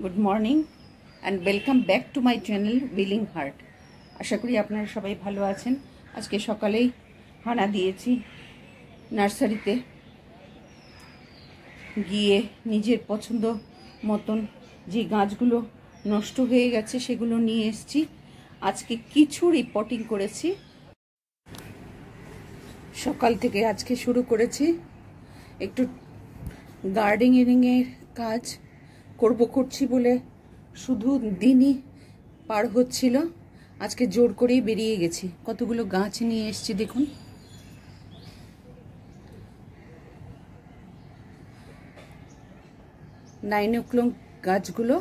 Good morning and welcome back to my channel Willing Heart. আশা করি আপনারা সবাই ভালো আছেন। আজকে সকালেই হানা দিয়েছি নার্সারিতে, গিয়ে নিজের পছন্দ মতন যে গাছগুলো নষ্ট হয়ে গেছে সেগুলো নিয়ে এসেছি। আজকে কিছু রিপোর্টিং করেছি, সকাল থেকে আজকে শুরু করেছি। একটু গার্ডেনিংয়ের কাজ করছি বলে শুধু দিনই পার হচ্ছিল। আজকে জোর করেই বেরিয়ে গেছি। কতগুলো গাছ নিয়ে এসেছি দেখুন। নাইনোক্লোম গাছগুলো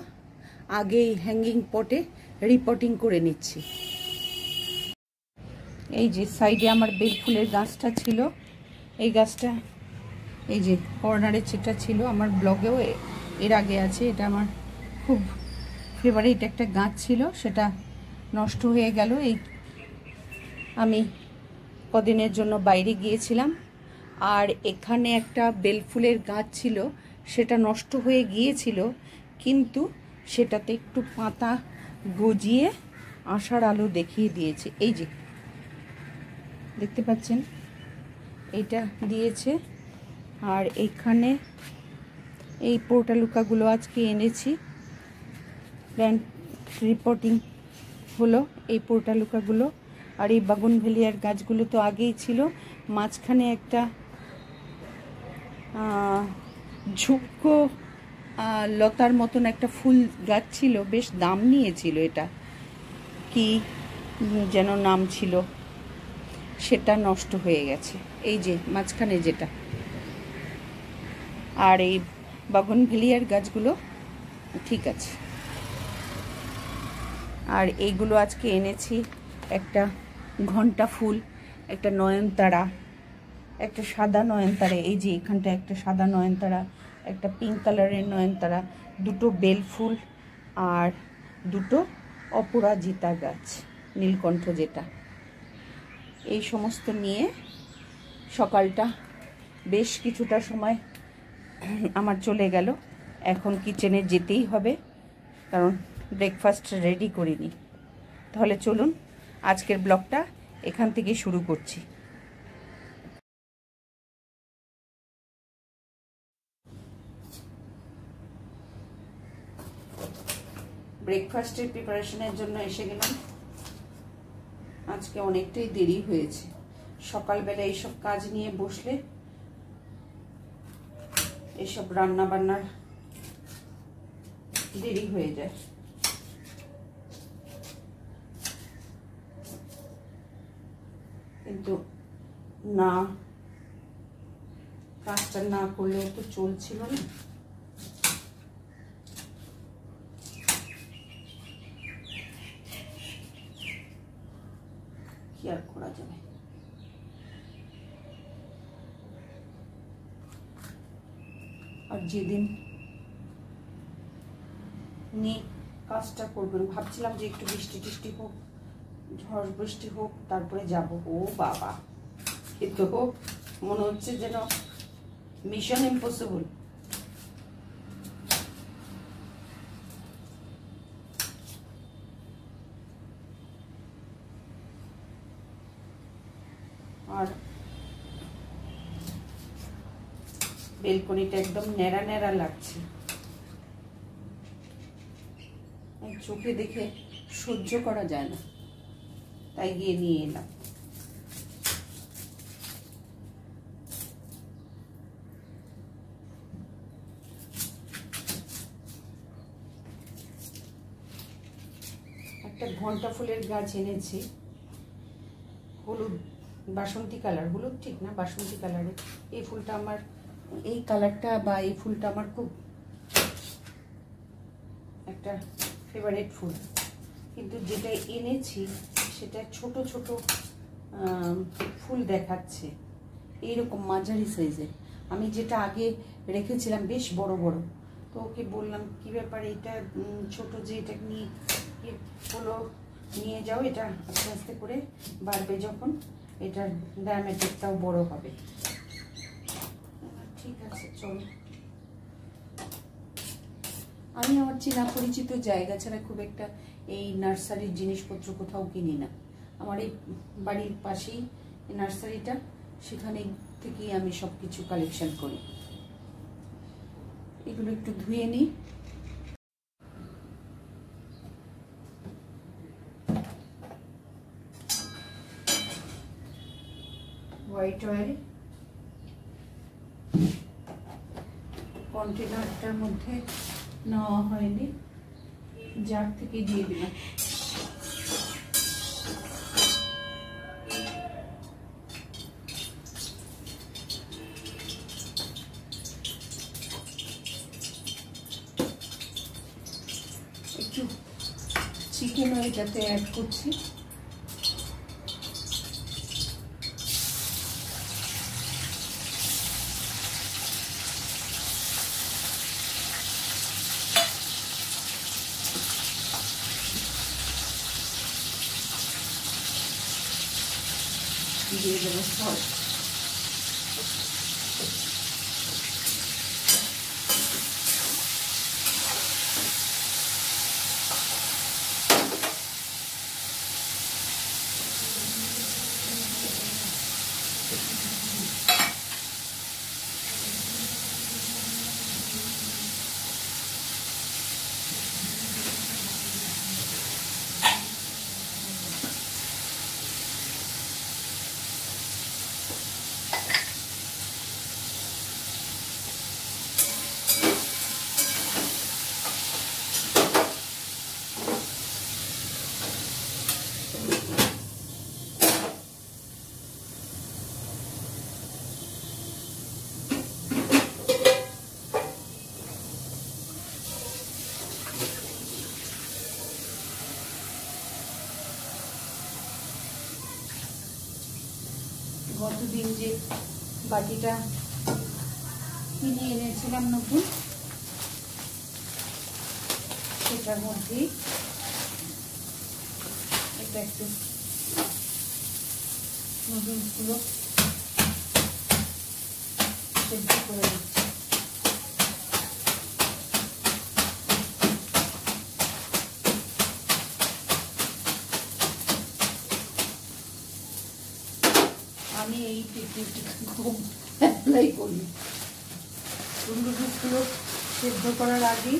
আগেই হ্যাঙ্গিং পটে রিপোর্টিং করে নিচ্ছি। এই যে সাইডে আমার বেল ফুলের গাছটা ছিল, এই গাছটা এই যে কর্নারে যেটা ছিল আমার ব্লগেও এর আগে আছে। এটা আমার খুব ফেভারিট একটা গাছ ছিল, সেটা নষ্ট হয়ে গেল। এই আমি কদিনের জন্য বাইরে গিয়েছিলাম, আর এখানে একটা বেল ফুলের গাছ ছিল, সেটা নষ্ট হয়ে গিয়েছিল, কিন্তু সেটাতে একটু পাতা গজিয়ে আশার আলো দেখিয়ে দিয়েছে। এই যে দেখতে পাচ্ছেন, এইটা দিয়েছে। আর এইখানে এই পোর্টালুকাগুলো আজকে এনেছি, প্ল্যান্ট রিপোর্টিং হলো এই পোর্টালুকাগুলো। আর এই বাগুনভেলিয়ার গাছগুলো তো আগেই ছিল। মাঝখানে একটা ঝুঁকো লতার মতন একটা ফুল গাছ ছিল, বেশ দাম নিয়েছিল। এটা কি যেন নাম ছিল, সেটা নষ্ট হয়ে গেছে। এই যে মাঝখানে যেটা। আর এই বাগুনভেলিয়ার গাছগুলো ঠিক আছে। আর এইগুলো আজকে এনেছি, একটা ঘণ্টা ফুল, একটা নয়নতারা, একটা সাদা নয়নতারা। এই যে এখানটা একটা সাদা নয়নতারা, একটা পিঙ্ক কালারের নয়নতারা, দুটো বেল ফুল, আর দুটো অপরাজিতা গাছ, নীলকণ্ঠ যেটা। এই সমস্ত নিয়ে সকালটা বেশ কিছুটা সময় আমার চলে গেল। এখন কিচেনে যেতেই হবে, কারণ ব্রেকফাস্ট রেডি করিনি। তাহলে চলুন আজকের ব্লগটা এখান থেকে শুরু করছি। ব্রেকফাস্টের প্রিপারেশনের জন্য এসে গেলাম। আজকে অনেকটাই দেরি হয়েছে। সকালবেলা এইসব কাজ নিয়ে বসলে এইসব রান্না বান্নার দেরি হয়ে যায়। কিন্তু না, কাজটা না করলেও তো চলছিল না। কি আর করা যাবে। আর যেদিন নিয়ে কাজটা করবেন, ভাবছিলাম যে একটু বৃষ্টি টিষ্টি হোক, ঝড় বৃষ্টি হোক, তারপরে যাব। ও বাবা, এ তো মনে হচ্ছে যেন মিশন ইম্পসিবল। আর বেলকনিটা একদম ন্যাড়া ন্যাড়া লাগছে, চোখে দেখে সহ্য করা যায় না, তাই গিয়ে নিয়ে এলাম। একটা ঘণ্টা ফুলের গাছ এনেছি, হলুদ বাসন্তী কালার, হলুদ ঠিক না, বাসন্তী কালারের। এই ফুলটা আমার, এই কালারটা বা এই ফুলটা আমার খুব একটা ফেভারিট ফুল। কিন্তু যেটা এনেছি সেটা ছোট ছোট ফুল দেখাচ্ছে, এইরকম মাঝারি সাইজের। আমি যেটা আগে রেখেছিলাম বেশ বড় বড়। তো ওকে বললাম, কি ব্যাপার, এটা ছোট যে, এটা নিয়ে হলো নিয়ে যাও, এটা আস্তে আস্তে করে বাড়বে, যখন এটার ডায়ামিটারটাও বড় হবে। ঠিক আছে, চলো। আমি আমার চেনা পরিচিত জায়গা ছাড়া খুব একটা এই নার্সারির জিনিসপত্র কোথাও কিনি না। আমার এই বাড়ির পাশেই নার্সারিটা, সেখানে থেকেই আমি সব কিছু কালেকশন করি। এগুলো একটু ধুয়ে নিই। হোয়াইট অয়েল কন্টেনারটার মধ্যে নেওয়া হয়নি, জার থেকে দিয়ে দিলাম। একটু চিকেনও এটাতে অ্যাড করছি। দিয়ে দেবো সল্ট। গতদিন যে বাটিটা কিনে এনেছিলাম নতুন, সেটার মধ্যে এটা একটু নুডলসগুলো সেদ্ধ করে দিচ্ছি। আমি এই টেকনিকটা খুব অ্যাপ্লাই করি। নুডলসগুলো সেদ্ধ করার আগে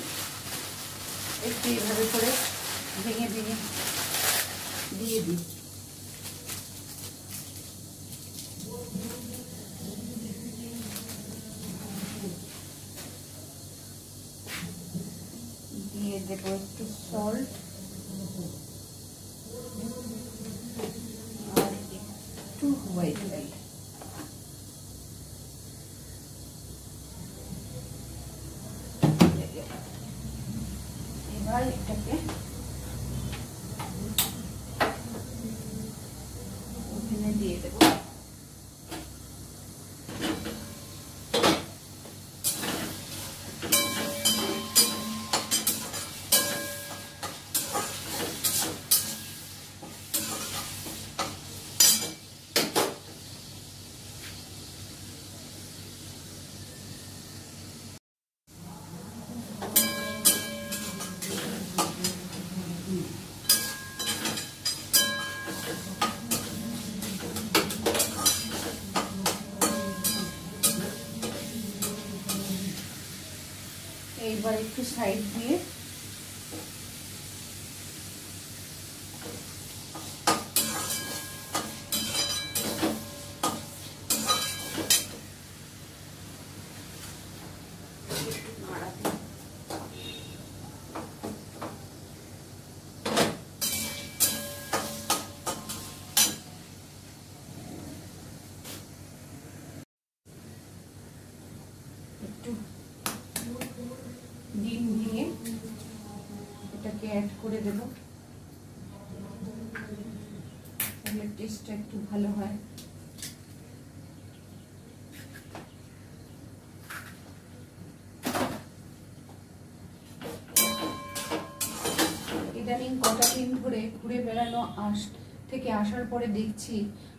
একটু এভাবে করে ভেঙে ভেঙে দিয়ে দিই। দিয়ে দেবো একটু সল্ট আর একটু হোয়াইট অয়েল। এবার এটাকে ওভেনে দিয়ে দেবো। এইবার একটু সাইড দিয়ে একটু ডিম দিয়ে এটাকে অ্যাড করে দেব, তাহলে টেস্টটা একটু ভালো হয়। ইদানিং কটা দিন ধরে ঘুরে বেড়ানো থেকে আসার পরে দেখছি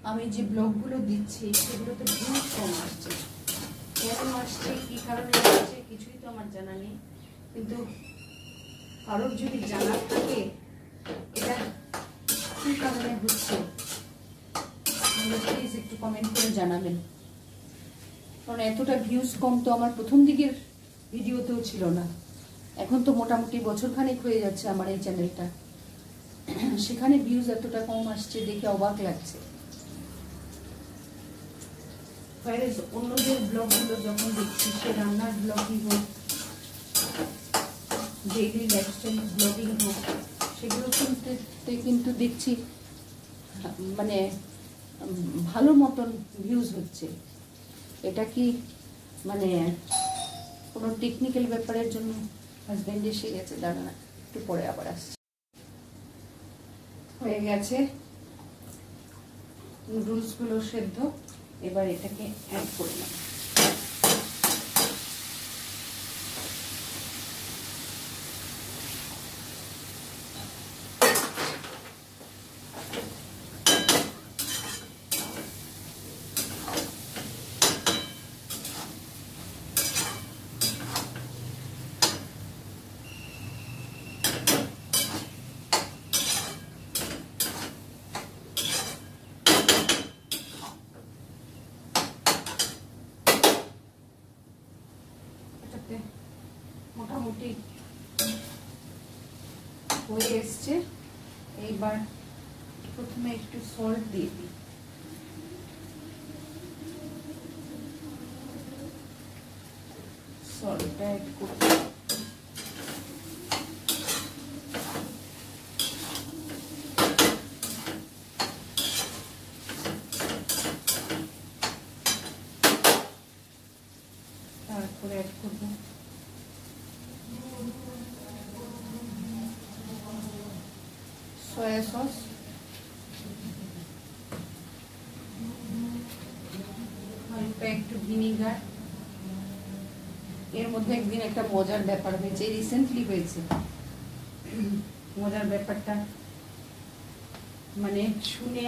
আমি যে ব্লগগুলো দিচ্ছি সেগুলোতে ভিউজ কম আসছে। কেন আসছে, কি কারণে আসছে কিছুই তো আমার জানা নেই, কিন্তু কারোর যদি জানার থাকে এটা কি কারণে হচ্ছে প্লিজ একটু কমেন্ট করে জানাবেন, কারণ এতটা ভিউজ কম তো আমার প্রথম দিকের ভিডিওতেও ছিল না। এখন তো মোটামুটি বছরখানেক হয়ে যাচ্ছে আমার এই চ্যানেলটা, সেখানে ভিউজ এতটা কম আসছে দেখে অবাক লাগছে। অন্যদের ব্লগগুলো যখন দেখছি, সে রান্নার ব্লগই হোক, ডেইলি লাইফস্টাইল ব্লগিং হোক, সেগুলো কিন্তু দেখছি মানে ভালো মতন ভিউজ হচ্ছে। এটা কি মানে কোনো টেকনিক্যাল ব্যাপারের জন্য? হাজব্যান্ড এসে গেছে, দাঁড়া একটু পরে আবার আসছে। হয়ে গেছে নুডলসগুলো সেদ্ধ, এবার এটাকে অ্যাড করলাম। মোটামুটি হয়ে এসছে। এইবার প্রথমে একটু সল্ট দিয়ে দিই, সল্টটা অ্যাড করব। তারপরে অ্যাড করব সয়া সস, হালকা একটু ভিনিগার। এর মধ্যে একদিন একটা মজার ব্যাপার হয়েছে, রিসেন্টলি হয়েছে। মজার ব্যাপারটা মানে শুনে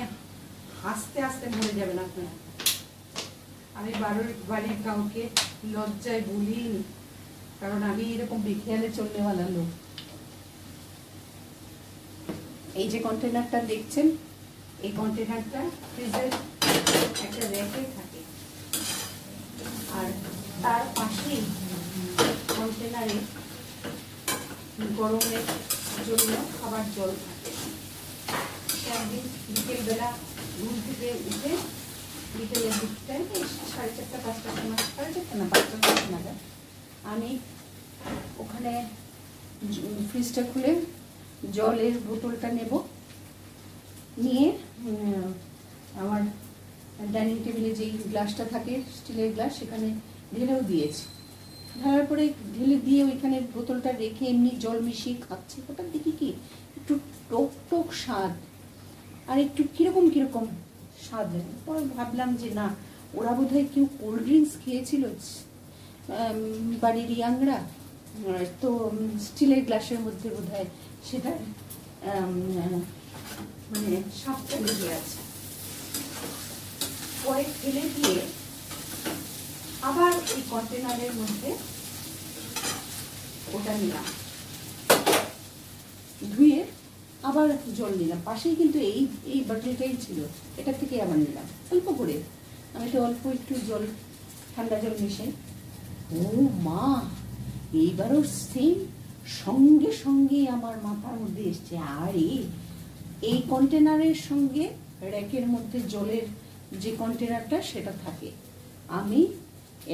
হাসতে হাসতে মরে যাবেন আপনারা। আমি বাড়ির কাউকে লজ্জায় বলিনি, কারণ আমি এরকম বেখেয়ালে চলনেওয়ালা লোক। এই যে কন্টেনারটা দেখছেন, এই কন্টেনারটা ফ্রিজের একটা র্যাকে থাকে, আর তার পাশেই কন্টেনারে গরমের জন্য খাবার জল থাকে। একদিন বিকেলবেলা ঘুম থেকে উঠে বিকেলের দিকটায় 4:30 5টার সময়, 4:30 না 5টার সময় নাগাদ আমি ওখানে ফ্রিজটা খুলে জলের বোতলটা নেব, নিয়ে আমার ডাইনিং টেবিলে যেই গ্লাসটা থাকে স্টিলের গ্লাস, সেখানে ঢেলেও দিয়েছি। ঢালার পরে ঢেলে দিয়ে ওইখানে বোতলটা রেখে এমনি জল মিশিয়ে খাচ্ছি। ওটার দেখি কি একটু টক টক স্বাদ, আর একটু কিরকম কিরকম স্বাদ। পরে ভাবলাম যে না, ওরা বোধহয় কেউ কোল্ড ড্রিঙ্কস খেয়েছিল বাড়ির ইয়াংরা, তো স্টিলের গ্লাসের মধ্যে বোধহয় সেটা মানে স্বাদটা লেগে আছে। পরে ফেলে দিয়ে আবার এই কন্টেনারের মধ্যে ওটা নিলাম, ধুয়ে আবার জল নিলাম। পাশেই কিন্তু এই বাটিটাই ছিল, এটা থেকে আবার নিলাম অল্প করে। আমি তো অল্প একটু জল, ঠান্ডা জল মিশাই। ও মা, এইবারও সেম সঙ্গে সঙ্গে আমার মাথার মধ্যে এসছে, আরে এই কন্টেনারের সঙ্গে র্যাকের মধ্যে জলের যে কন্টেনারটা সেটা থাকে। আমি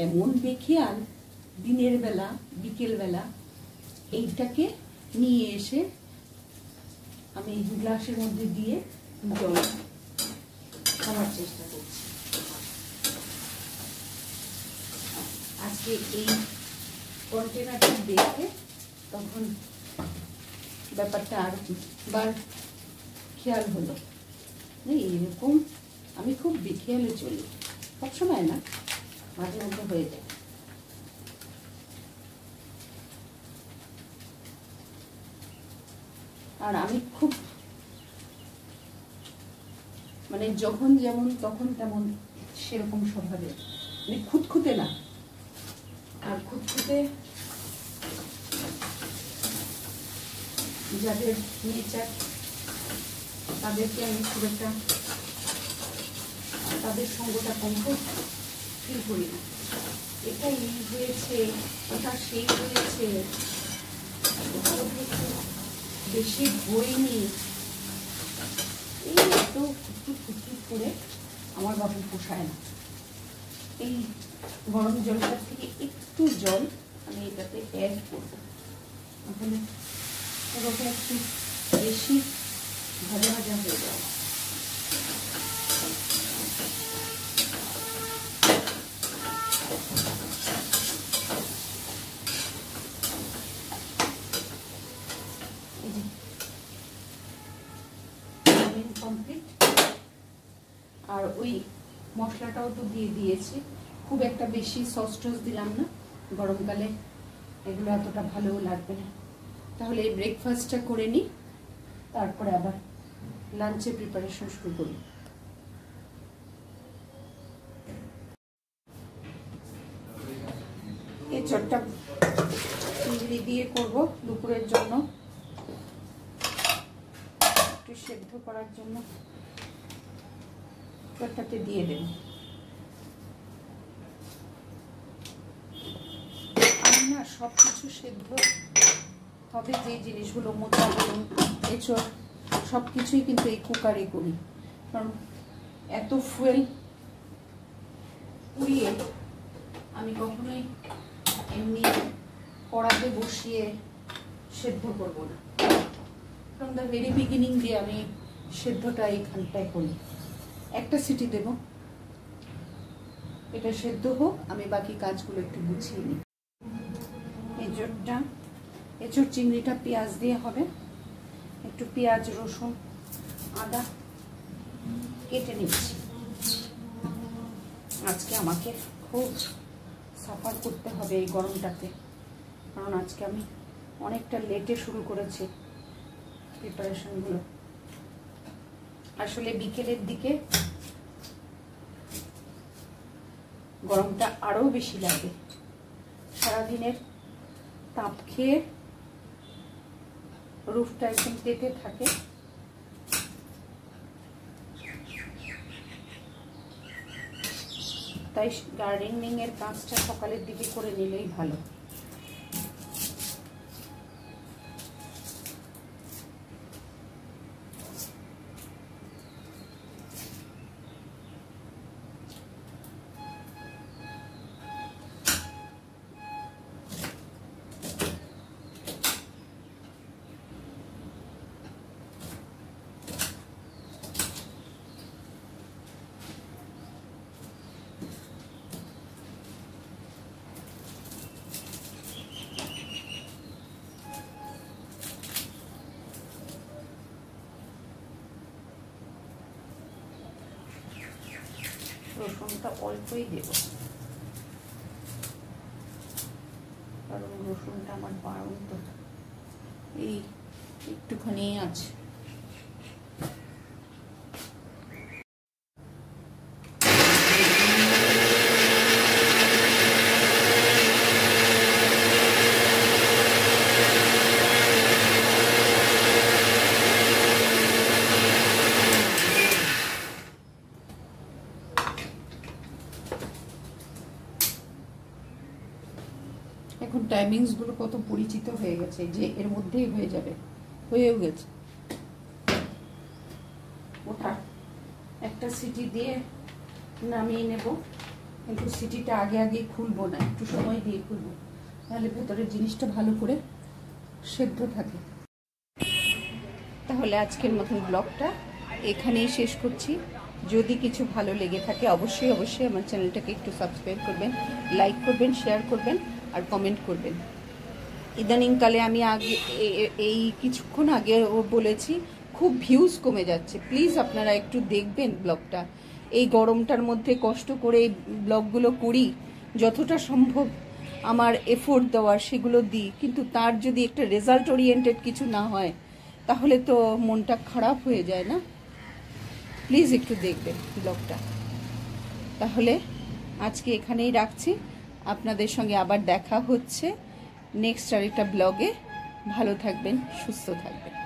এমন বেখেয়াল, দিনের বেলা বিকেলবেলা এইটাকে নিয়ে এসে আমি গ্লাসের মধ্যে দিয়ে জল খাওয়ার চেষ্টা করছি। আজকে এই কন্টেনারটা দেখে তখন ব্যাপারটা আরেকবার খেয়াল হলো, এরকম আমি খুব বেখেয়ালে চলি, সবসময় না, মাঝে মধ্যে হয়ে যায়। আর আমি খুব মানে যখন যেমন তখন তেমন সেরকম স্বভাবে, মানে খুঁতখুঁতে না। আর খুঁতখুঁতে যাদের নেচার তাদেরকে আমি খুব একটা তাদের সঙ্গটা কমফোর্ট ফিল করি না। এটা এই হয়েছে, ওটা সেই হয়েছে, বেশি বইনি, এই এত কুটকুট করে আমার বাবু পোষায় না। এই গরম জলটার থেকে একটু জল আমি এটাতে অ্যাড করবো, তাহলে পুরোটা একটু বেশি ভাজা ভাজা হয়ে যাবে। কমপ্লিট। আর ওই মশলাটাও তো দিয়ে দিয়েছি, খুব একটা বেশি সস টস দিলাম না, গরমকালে এগুলো এতটা ভালোও লাগবে না। তাহলে এই ব্রেকফাস্টটা করে নিই, তারপরে আবার লাঞ্চের প্রিপারেশন শুরু করি। এই চটটা চিংড়ি দিয়ে করব দুপুরের জন্য, একটু সেদ্ধ করার জন্য চটটাতে দিয়ে দেব। আমি না সব কিছু সেদ্ধ হবে, যে জিনিসগুলো মোচা বলুন, এঁচড়, সব কিছুই কিন্তু এই কুকারে করি, কারণ এত ফুয়েল পুড়িয়ে আমি কখনোই এমনি কড়াতে বসিয়ে সেদ্ধ করব না। ফ্রম দ্য ভেরি বিগিনিং দিয়ে আমি সেদ্ধটা এইখানটায় করি। একটা সিটি দেব, এটা সেদ্ধ হোক, আমি বাকি কাজগুলো একটু গুছিয়ে নিই। এঁচড় চিংড়িটা পেঁয়াজ দিয়ে হবে, একটু পেঁয়াজ রসুন আদা কেটে নিচ্ছি। আজকে আমাকে খুব সাফার করতে হবে এই গরমটাতে, কারণ আজকে আমি অনেকটা লেটে শুরু করেছি প্রিপারেশনগুলো। আসলে বিকেলের দিকে গরমটা আরো বেশি লাগে, সারাদিনের তাপ খেয়ে রুফটা একদম তেতে থাকে। তাই গার্ডেনিং এর কাজটা সকালের দিকে করে নিলেই ভালো। রসুনটা অল্পই দেব, কারণ রসুনটা আমার বাড়ন তো এই একটুখানি আছে। এখন টাইমিংসগুলো কত পরিচিত হয়ে গেছে, যে এর মধ্যেই হয়ে যাবে, হয়েও গেছে। ওটা একটা সিটি দিয়ে নামিয়ে নেব, কিন্তু সিটিটা আগে আগে খুলবো না, একটু সময় দিয়ে খুলবো, তাহলে ভেতরের জিনিসটা ভালো করে সেদ্ধ থাকে। তাহলে আজকের মতন ব্লগটা এখানেই শেষ করছি। যদি কিছু ভালো লেগে থাকে অবশ্যই আমার চ্যানেলটাকে একটু সাবস্ক্রাইব করবেন, লাইক করবেন, শেয়ার করবেন আর কমেন্ট করবেন। ইদানিংকালে আমি আগে এই কিছুক্ষণ আগে বলেছি খুব ভিউজ কমে যাচ্ছে, প্লিজ আপনারা একটু দেখবেন ব্লগটা। এই গরমটার মধ্যে কষ্ট করে এই ব্লগগুলো করি, যতটা সম্ভব আমার এফোর্ট দেওয়ার সেগুলো দিই, কিন্তু তার যদি একটা রেজাল্ট ওরিয়েন্টেড কিছু না হয় তাহলে তো মনটা খারাপ হয়ে যায় না। প্লিজ একটু দেখবেন ব্লগটা। তাহলে আজকে এখানেই রাখছি, আপনাদের সঙ্গে আবার দেখা হচ্ছে নেক্সট আরেকটা ব্লগে। ভালো থাকবেন, সুস্থ থাকবেন।